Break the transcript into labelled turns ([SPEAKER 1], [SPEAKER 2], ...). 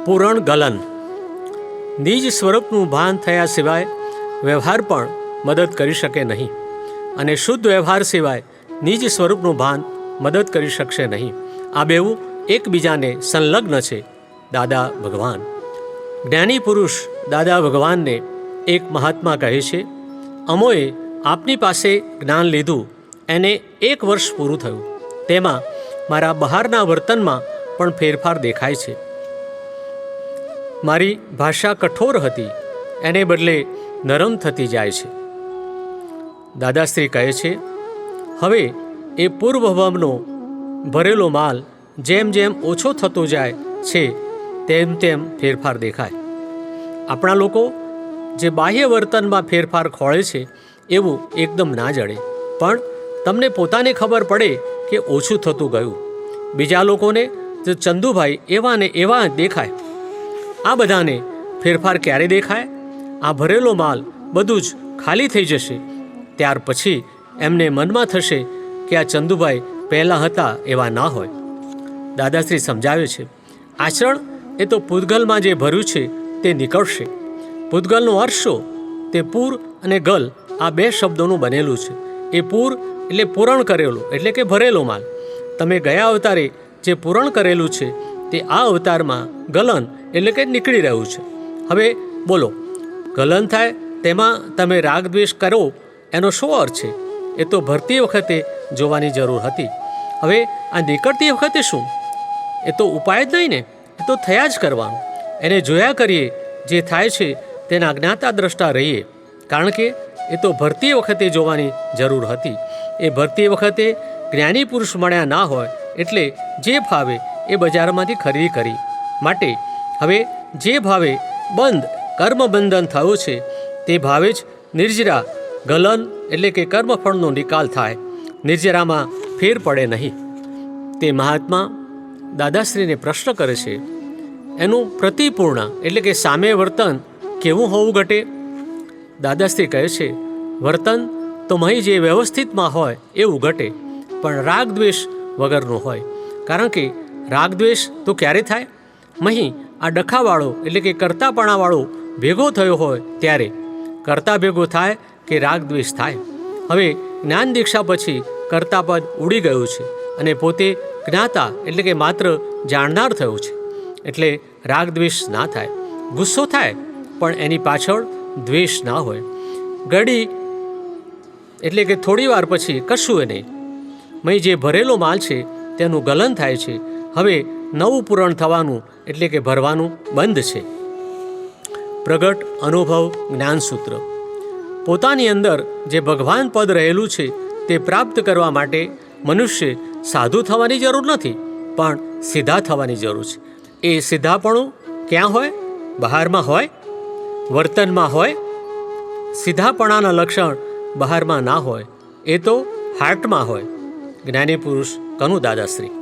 [SPEAKER 1] પૂરણ ગલન. નિજ સ્વરૂપનું ભાન થયા સિવાય વ્યવહાર પણ મદદ કરી શકે નહીં, અને શુદ્ધ વ્યવહાર સિવાય નિજ સ્વરૂપનું ભાન મદદ કરી શકશે નહીં. આ બેવું એકબીજાને સંલગ્ન છે. દાદા ભગવાન. જ્ઞાની પુરુષ દાદા ભગવાનને એક મહાત્મા કહે છે, અમોએ આપની પાસે જ્ઞાન લીધું એને 1 વર્ષ પૂરું થયું. તેમાં મારા બહારના વર્તનમાં પણ ફેરફાર દેખાય છે. મારી ભાષા કઠોર હતી, એને બદલે નરમ થતી જાય છે. દાદાશ્રી કહે છે, હવે એ પૂર્વભાવનો ભરેલો માલ જેમ જેમ ઓછો થતો જાય છે તેમ તેમ ફેરફાર દેખાય. આપણા લોકો જે બાહ્ય વર્તનમાં ફેરફાર ખોળે છે એવું એકદમ ના જડે, પણ તમને પોતાને ખબર પડે કે ઓછું થતું ગયું. બીજા લોકોને તો ચંદુભાઈ એવા ને એવા દેખાય. આ બધાને ફેરફાર ક્યારે દેખાય? આ ભરેલો માલ બધું જ ખાલી થઈ જશે, ત્યાર પછી એમને મનમાં થશે કે આ ચંદુભાઈ પહેલાં હતા એવા ના હોય. દાદાશ્રી સમજાવે છે, આચરણ એ તો પૂતગલમાં જે ભર્યું છે તે નીકળશે. પૂતગલનો અર્થ શું? તે પૂર અને ગલ આ 2 શબ્દોનું બનેલું છે. એ પૂર એટલે પૂરણ કરેલું, એટલે કે ભરેલો માલ. તમે ગયા અવતારે જે પૂરણ કરેલું છે તે આ અવતારમાં ગલન એટલે કે નીકળી રહ્યું છે. હવે બોલો, ગલન થાય તેમાં તમે રાગ દ્વેષ કરો એનો શું અર્થ છે? એ તો ભરતી વખતે જોવાની જરૂર હતી. હવે આ નીકળતી વખતે શું? એ તો ઉપાય જ નહીં ને, એ તો થયા જ કરવાનું. એને જોયા કરીએ, જે થાય છે તેના જ્ઞાતા દ્રષ્ટા રહીએ, કારણ કે એ તો ભરતી વખતે જોવાની જરૂર હતી. એ ભરતી વખતે જ્ઞાની પુરુષ મળ્યા ના હોય એટલે જે ભાવે એ બજારમાંથી ખરીદી કરી. માટે હવે જે ભાવે બંધ કર્મબંધન થયો છે તે ભાવે જ નિર્જરા ગલન એટલે કે કર્મફળનો નિકાલ થાય. નિર્જરામાં ફેર પડે નહીં. તે મહાત્મા દાદાશ્રીને પ્રશ્ન કરે છે, એનું પ્રતિપૂર્ણ એટલે કે સામે વર્તન કેવું હોવું ઘટે? દાદાશ્રી કહે છે, વર્તન તો મહી જે વ્યવસ્થિતમાં હોય એવું ઘટે, પણ રાગ દ્વેષ વગરનું હોય. કારણ કે રાગ દ્વેષ તો ક્યારે થાય? મહી આ ડખાવાળો એટલે કે કરતાપણાવાળો ભેગો થયો હોય ત્યારે. કરતા ભેગો થાય કે રાગ દ્વેષ થાય. હવે જ્ઞાન દીક્ષા પછી કર્તાપદ ઉડી ગયું છે અને પોતે જ્ઞાતા એટલે કે માત્ર જાણનાર થયું છે, એટલે રાગ દ્વેષ ના થાય. ગુસ્સો થાય પણ એની પાછળ દ્વેષ ના હોય. ઘડી એટલે કે થોડી વાર પછી કશું એ નહીં. મય જે ભરેલો માલ છે તેનું ગલન થાય છે. હવે નવું પૂરણ થવાનું એટલે કે ભરવાનું બંધ છે. પ્રગટ અનુભવ જ્ઞાનસૂત્ર. પોતાની અંદર જે ભગવાન પદ રહેલું છે તે પ્રાપ્ત કરવા માટે મનુષ્ય સાધુ થવાની જરૂર નથી, પણ સીધા થવાની જરૂર છે. એ સીધાપણું ક્યાં હોય? બહારમાં હોય, વર્તનમાં હોય. સીધાપણાના લક્ષણ બહારમાં ના હોય, એ તો હાર્ટમાં હોય. જ્ઞાની પુરુષ કનુ દાદાશ્રી.